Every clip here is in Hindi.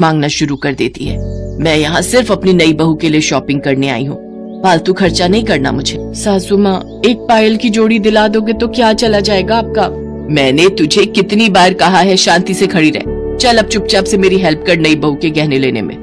मांगना शुरू कर देती है। मैं यहाँ सिर्फ अपनी नई बहू के लिए शॉपिंग करने आई हूँ, फालतू खर्चा नहीं करना मुझे। सासू माँ, एक पायल की जोड़ी दिला दोगे तो क्या चला जाएगा आपका? मैंने तुझे कितनी बार कहा है शांति से खड़ी रह। चल अब चुपचाप से मेरी हेल्प कर नई बहू के गहने लेने में।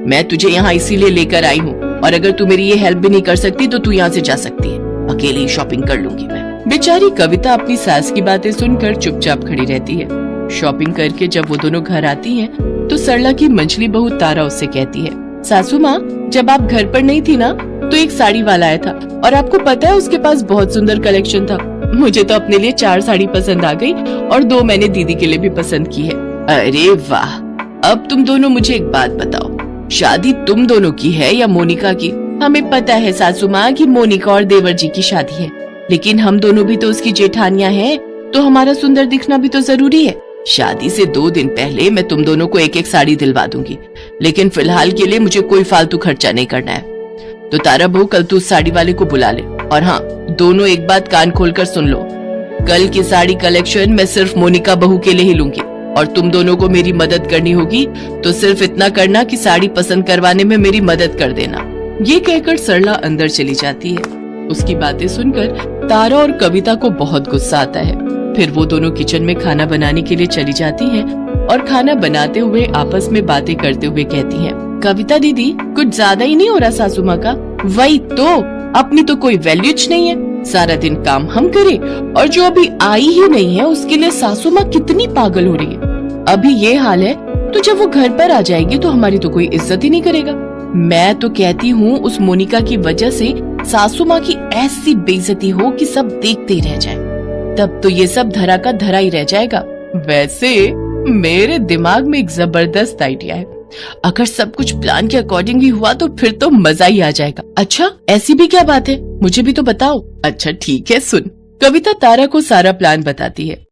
मैं तुझे यहाँ इसीलिए लेकर आई हूँ, और अगर तू मेरी ये हेल्प भी नहीं कर सकती तो तू यहाँ से जा सकती है। अकेले ही शॉपिंग कर लूंगी मैं। बेचारी कविता अपनी सास की बातें सुनकर चुपचाप खड़ी रहती है। शॉपिंग करके जब वो दोनों घर आती हैं, तो सरला की मंझली बहू तारा उससे कहती है, सासू माँ, जब आप घर पर नहीं थी ना, तो एक साड़ी वाला आया था, और आपको पता है उसके पास बहुत सुंदर कलेक्शन था। मुझे तो अपने लिए 4 साड़ी पसंद आ गई, और 2 मैंने दीदी के लिए भी पसंद की है। अरे वाह! अब तुम दोनों मुझे एक बात बताओ, शादी तुम दोनों की है या मोनिका की? हमें पता है सासू माँ कि मोनिका और देवर जी की शादी है, लेकिन हम दोनों भी तो उसकी जेठानियाँ हैं, तो हमारा सुंदर दिखना भी तो जरूरी है। शादी से 2 दिन पहले मैं तुम दोनों को एक साड़ी दिलवा दूंगी, लेकिन फिलहाल के लिए मुझे कोई फालतू खर्चा नहीं करना है। तो तारा बहू, कल तू उस साड़ी वाले को बुला ले, और हाँ, दोनों एक बात कान खोलकर सुन लो, कल की साड़ी कलेक्शन मैं सिर्फ मोनिका बहू के लिए ही लूंगी, और तुम दोनों को मेरी मदद करनी होगी तो सिर्फ इतना करना कि साड़ी पसंद करवाने में मेरी मदद कर देना। ये कहकर सरला अंदर चली जाती है। उसकी बातें सुनकर तारा और कविता को बहुत गुस्सा आता है। फिर वो दोनों किचन में खाना बनाने के लिए चली जाती हैं, और खाना बनाते हुए आपस में बातें करते हुए कहती हैं, कविता दीदी, कुछ ज्यादा ही नहीं हो रहा सासू माँ का? वही तो, अपनी तो कोई वैल्यूज नहीं है, सारा दिन काम हम करें, और जो अभी आई ही नहीं है उसके लिए सासू माँ कितनी पागल हो रही है। अभी ये हाल है तो जब वो घर पर आ जाएगी तो हमारी तो कोई इज्जत ही नहीं करेगा। मैं तो कहती हूँ उस मोनिका की वजह से सासू माँ की ऐसी बेइज्जती हो कि सब देखते ही रह जाए, तब तो ये सब धरा का धरा ही रह जाएगा। वैसे मेरे दिमाग में एक जबरदस्त आइडिया है, अगर सब कुछ प्लान के अकॉर्डिंग ही हुआ तो फिर तो मजा ही आ जाएगा। अच्छा, ऐसी भी क्या बात है, मुझे भी तो बताओ। अच्छा ठीक है, सुन। कविता तारा को सारा प्लान बताती है।